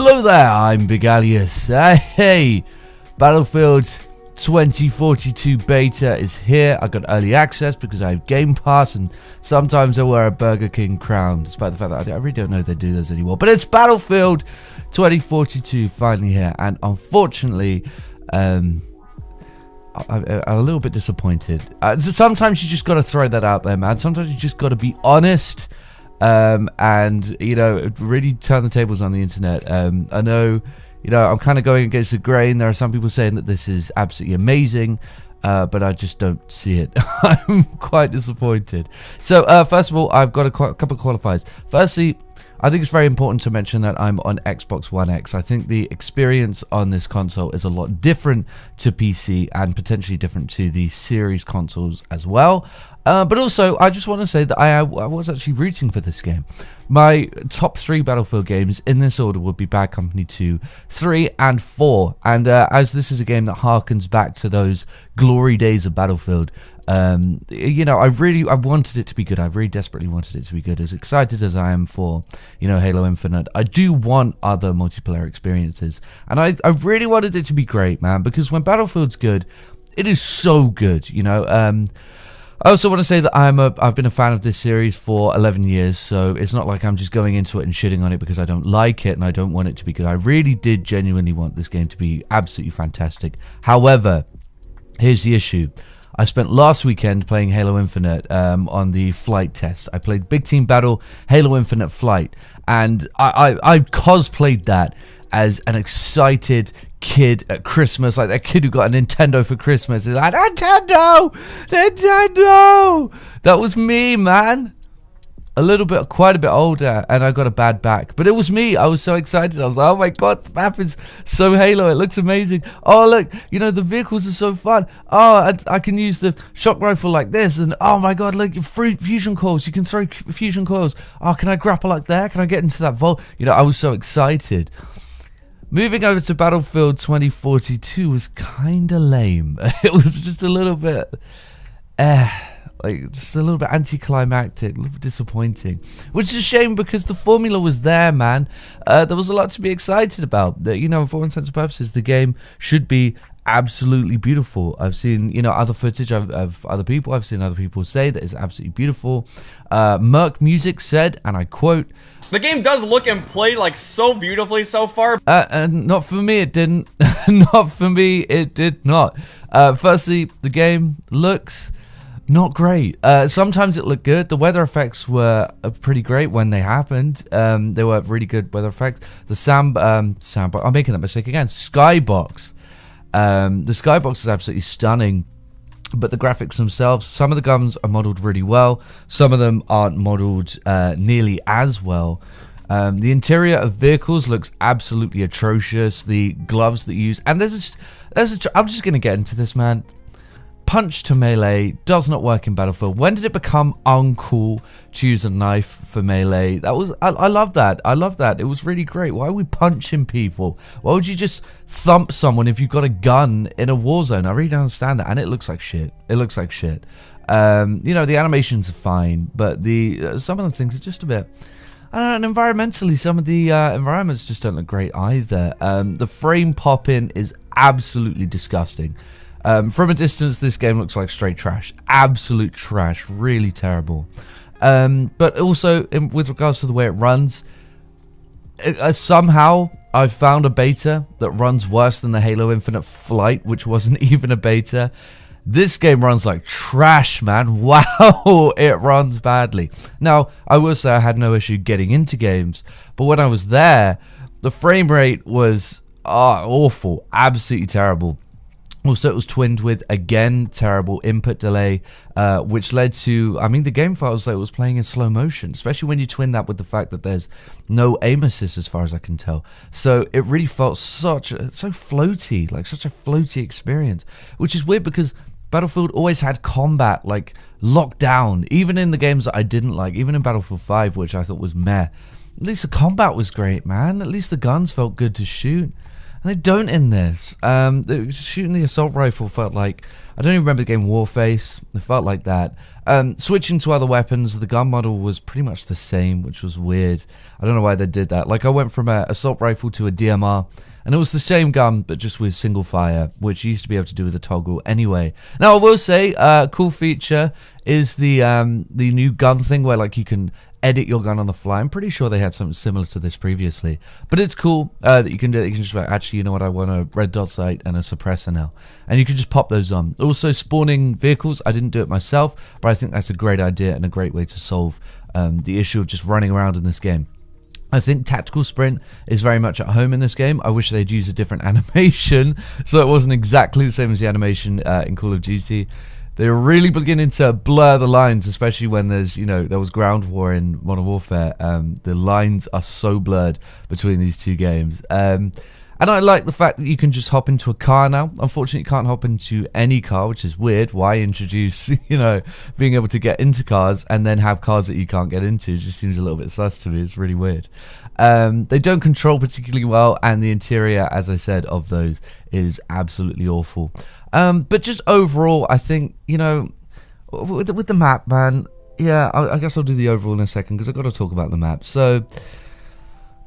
Hello there, I'm Bigalius. Hey, Battlefield 2042 beta is here. I got early access because I have Game Pass, and sometimes I wear a Burger King crown, despite the fact that I really don't know if they do those anymore. But it's Battlefield 2042 finally here, and unfortunately, I'm a little bit disappointed. Sometimes you just got to throw that out there, man. Sometimes you just got to be honest. And you know, really turn the tables on the internet. I know, you know, I'm kind of going against the grain. There are some people saying that this is absolutely amazing, but I just don't see it. I'm quite disappointed. So first of all, I've got a couple of qualifiers. Firstly, I think it's very important to mention that I'm on Xbox One X. I think the experience on this console is a lot different to PC and potentially different to the Series consoles as well. But also, I just want to say that I was actually rooting for this game. My top 3 Battlefield games in this order would be Bad Company 2, 3, and 4. And as this is a game that harkens back to those glory days of Battlefield, you know, I wanted it to be good. I really desperately wanted it to be good. As excited as I am for, you know, Halo Infinite, I do want other multiplayer experiences. And I really wanted it to be great, man, because when Battlefield's good, it is so good, you know. I also want to say that I've been a fan of this series for 11 years, so it's not like I'm just going into it and shitting on it because I don't like it and I don't want it to be good. I really did genuinely want this game to be absolutely fantastic. However, here's the issue. I spent last weekend playing Halo Infinite on the flight test. I played Big Team Battle, Halo Infinite Flight, and I cosplayed that as an excited kid at Christmas, like that kid who got a Nintendo for Christmas. He's like, Nintendo! That was me, man. Quite a bit older, and I got a bad back. But it was me. I was so excited. I was like, oh my god, the map is so Halo. It looks amazing. Oh, look, you know, the vehicles are so fun. Oh, I can use the shock rifle like this. And oh my god, look, fusion coils. You can throw fusion coils. Oh, can I grapple like there? Can I get into that vault? You know, I was so excited. Moving over to Battlefield 2042 was kind of lame. It was just a little bit, like just a little bit anticlimactic, a little bit disappointing. Which is a shame because the formula was there, man. There was a lot to be excited about. You know, for all intents and purposes, the game should be absolutely beautiful. I've seen, you know, other footage of other people. I've seen other people say that it's absolutely beautiful. Merc Music said, and I quote, "The game does look and play like so beautifully so far." And not for me, it didn't. Not for me, it did not. Firstly, the game looks not great. Sometimes it looked good. The weather effects were pretty great when they happened. They were really good weather effects. The soundbox. I'm making that mistake again. Skybox. The skybox is absolutely stunning, but the graphics themselves, some of the guns are modeled really well, some of them aren't modeled nearly as well. The interior of vehicles looks absolutely atrocious. The gloves that you use, and I'm just gonna get into this, man. Punch to melee does not work in Battlefield. When did it become uncool to use a knife for melee? I love that. I love that. It was really great. Why are we punching people? Why would you just thump someone if you've got a gun in a war zone? I really don't understand that. And it looks like shit. It looks like shit. You know, the animations are fine, but some of the things are just a bit, I don't know, and environmentally, some of the environments just don't look great either. The frame pop-in is absolutely disgusting. From a distance, this game looks like straight trash. Absolute trash. Really terrible. But also, with regards to the way it runs, somehow I've found a beta that runs worse than the Halo Infinite Flight, which wasn't even a beta. This game runs like trash, man. Wow, it runs badly. Now, I will say I had no issue getting into games, but when I was there, the frame rate was awful. Absolutely terrible. Also, it was twinned with, again, terrible input delay, which led to, I mean, the game felt like it was playing in slow motion, especially when you twin that with the fact that there's no aim assist as far as I can tell. So it really felt so floaty, like such a floaty experience, which is weird because Battlefield always had combat like locked down, even in the games that I didn't like, even in Battlefield 5, which I thought was meh. At least the combat was great, man. At least the guns felt good to shoot. And they don't in this. Shooting the assault rifle felt like, I don't even remember the game Warface. It felt like that. Switching to other weapons, the gun model was pretty much the same, which was weird. I don't know why they did that. Like, I went from an assault rifle to a DMR, and it was the same gun, but just with single fire, which you used to be able to do with a toggle anyway. Now, I will say, cool feature is the new gun thing where, like, you can edit your gun on the fly. I'm pretty sure they had something similar to this previously, but it's cool that you can do it. You can just like, actually, you know what, I want a red dot sight and a suppressor now, and you can just pop those on. Also, spawning vehicles, I didn't do it myself, but I think that's a great idea and a great way to solve the issue of just running around in this game. I think tactical sprint is very much at home in this game. I wish they'd use a different animation so it wasn't exactly the same as the animation in Call of Duty. They're really beginning to blur the lines, especially when there's, you know, there was ground war in Modern Warfare. The lines are so blurred between these two games. And I like the fact that you can just hop into a car now. Unfortunately, you can't hop into any car, which is weird. Why introduce, you know, being able to get into cars and then have cars that you can't get into? It just seems a little bit sus to me. It's really weird. They don't control particularly well, and the interior, as I said, of those is absolutely awful. But just overall, I think, you know, with the map, man, yeah, I guess I'll do the overall in a second because I've got to talk about the map. So,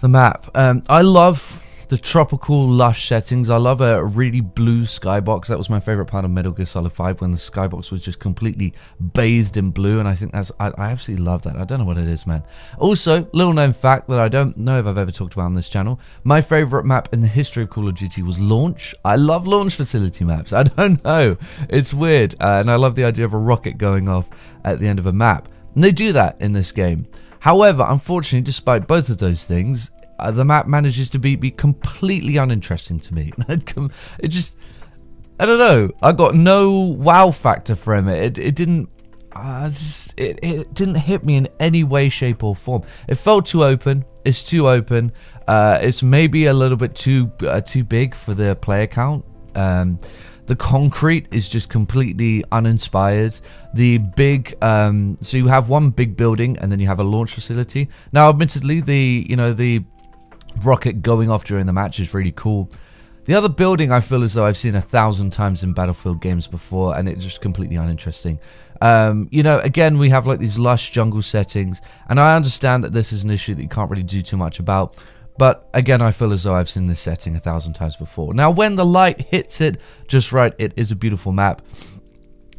the map. I love the tropical, lush settings. I love a really blue skybox. That was my favorite part of Metal Gear Solid 5, when the skybox was just completely bathed in blue, and I think that's, I absolutely love that. I don't know what it is, man. Also, little known fact that I don't know if I've ever talked about on this channel, my favorite map in the history of Call of Duty was Launch. I love launch facility maps. I don't know. It's weird, and I love the idea of a rocket going off at the end of a map. And they do that in this game. However, unfortunately, despite both of those things, the map manages to be completely uninteresting to me. It just, I don't know. I got no wow factor from it. It didn't. It didn't hit me in any way, shape, or form. It felt too open. It's too open. It's maybe a little bit too big for the player count. The concrete is just completely uninspired. The big, so you have one big building and then you have a launch facility. Now, admittedly, the rocket going off during the match is really cool. The other building I feel as though I've seen 1,000 times in Battlefield games before, and it's just completely uninteresting. You know, again, we have like these lush jungle settings, and I understand that this is an issue that you can't really do too much about. But again, I feel as though I've seen this setting 1,000 times before. Now, when the light hits it just right, it is a beautiful map.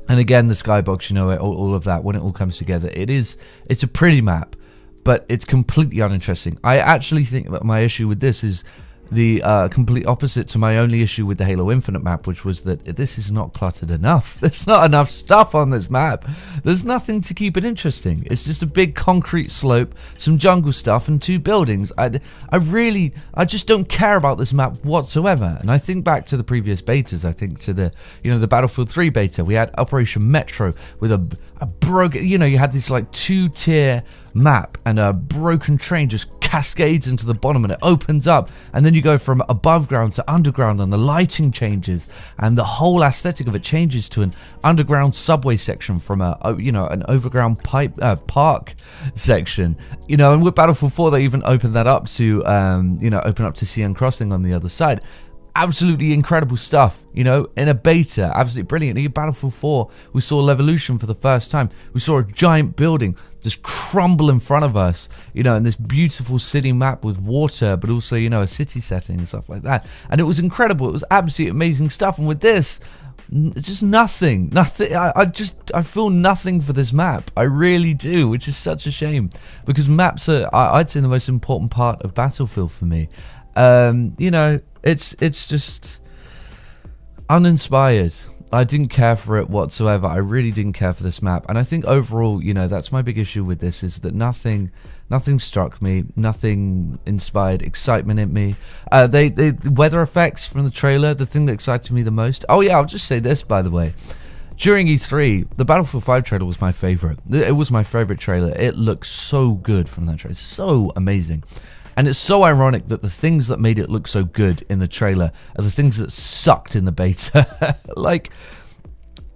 And again, the skybox, you know, all of that, when it all comes together, it's a pretty map, but it's completely uninteresting. I actually think that my issue with this is the complete opposite to my only issue with the Halo Infinite map, which was that this is not cluttered enough. There's not enough stuff on this map. There's nothing to keep it interesting. It's just a big concrete slope, some jungle stuff, and two buildings. I just don't care about this map whatsoever. And I think back to the previous betas. I think to the Battlefield 3 beta. We had Operation Metro with a broken, you had this like 2-tier map, and a broken train just cascades into the bottom and it opens up, and then you go from above ground to underground, and the lighting changes and the whole aesthetic of it changes to an underground subway section from an overground park section, and with Battlefield 4 they even opened that up to open up to CN Crossing on the other side. Absolutely incredible stuff, in a beta, absolutely brilliant. In Battlefield 4, we saw Levolution for the first time. We saw a giant building just crumble in front of us, in this beautiful city map with water, but also, a city setting and stuff like that. And it was incredible. It was absolutely amazing stuff. And with this, it's just nothing. I feel nothing for this map. I really do, which is such a shame, because maps are, I'd say, the most important part of Battlefield for me. It's just uninspired. I didn't care for it whatsoever. I really didn't care for this map. And I think overall, that's my big issue with this, is that nothing struck me, nothing inspired excitement in me. The weather effects from the trailer, the thing that excited me the most. Oh yeah, I'll just say this, by the way. During E3, the Battlefield 5 trailer was my favorite. It was my favorite trailer. It looked so good from that trailer. It's so amazing. And it's so ironic that the things that made it look so good in the trailer are the things that sucked in the beta. Like,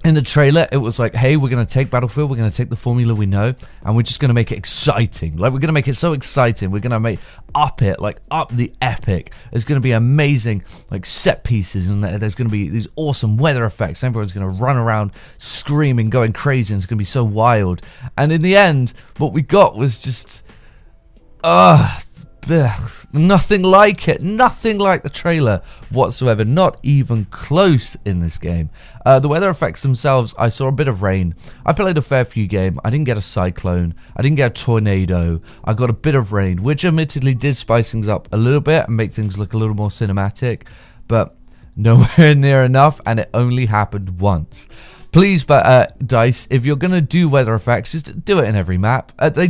in the trailer, it was like, hey, we're going to take Battlefield, we're going to take the formula we know, and we're just going to make it exciting. Like, we're going to make it so exciting. We're going to up the epic. There's going to be amazing, like, set pieces, and there's going to be these awesome weather effects. Everyone's going to run around screaming, going crazy, and it's going to be so wild. And in the end, what we got was just, nothing like it. Nothing like the trailer whatsoever. Not even close in this game. The weather effects themselves, I saw a bit of rain. I played a fair few game. I didn't get a cyclone. I didn't get a tornado. I got a bit of rain, which admittedly did spice things up a little bit and make things look a little more cinematic, but nowhere near enough, and it only happened once. Please, DICE, if you're going to do weather effects, just do it in every map. They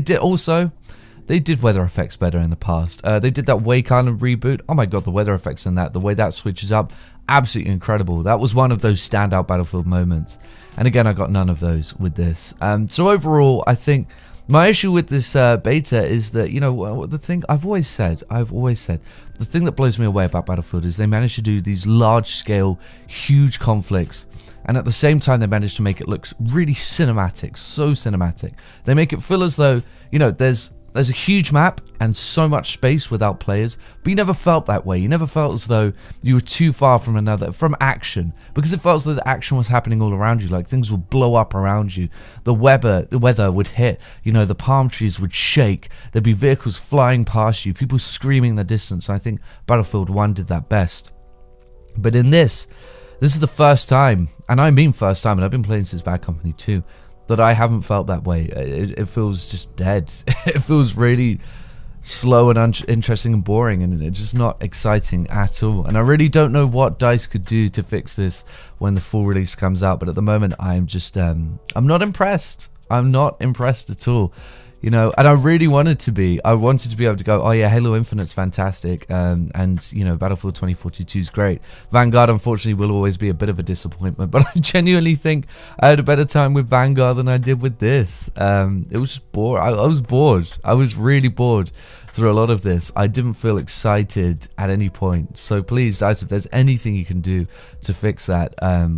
did weather effects better in the past. They did that Wake Island reboot. Oh my god, the weather effects in that, the way that switches up, absolutely incredible. That was one of those standout Battlefield moments. And again, I got none of those with this. So overall, I think my issue with this beta is that, you know, the thing I've always said, the thing that blows me away about Battlefield is they managed to do these large-scale, huge conflicts, and at the same time they managed to make it look really cinematic, so cinematic. They make it feel as though, you know, there's a huge map and so much space without players, but you never felt that way. You never felt as though you were too far from action, because it felt as though the action was happening all around you, like things would blow up around you, the weather would hit, you know, the palm trees would shake, there'd be vehicles flying past you, people screaming in the distance. I think Battlefield 1 did that best. But in this is the first time, and I mean first time, and I've been playing since Bad Company 2, that I haven't felt that way. It feels just dead. It feels really slow and uninteresting and boring, and it's just not exciting at all. And I really don't know what DICE could do to fix this when the full release comes out, but at the moment I'm just I'm not impressed. I'm not impressed at all. You know, and I really wanted to be. I wanted to be able to go, oh yeah, Halo Infinite's fantastic, and you know, Battlefield 2042 is great. Vanguard, unfortunately, will always be a bit of a disappointment, but I genuinely think I had a better time with Vanguard than I did with this. It was just boring. I was bored. I was really bored through a lot of this. I didn't feel excited at any point. So please, DICE, if there's anything you can do to fix that,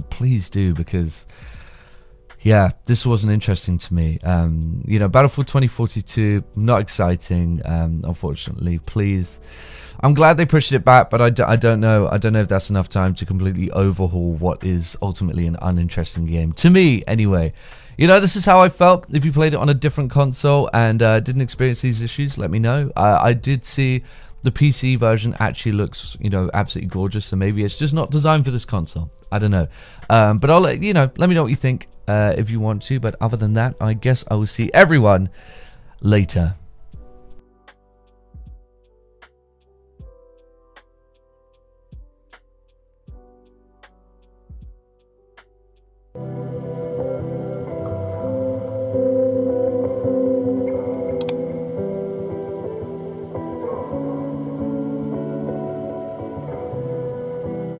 please do, because yeah, this wasn't interesting to me. You know, Battlefield 2042, not exciting, unfortunately. Please, I'm glad they pushed it back, but I don't know. I don't know if that's enough time to completely overhaul what is ultimately an uninteresting game. To me, anyway. You know, this is how I felt. If you played it on a different console and didn't experience these issues, let me know. I did see the PC version actually looks, you know, absolutely gorgeous, so maybe it's just not designed for this console. I don't know. But I'll let you know. Let me know what you think if you want to. But other than that, I guess I will see everyone later.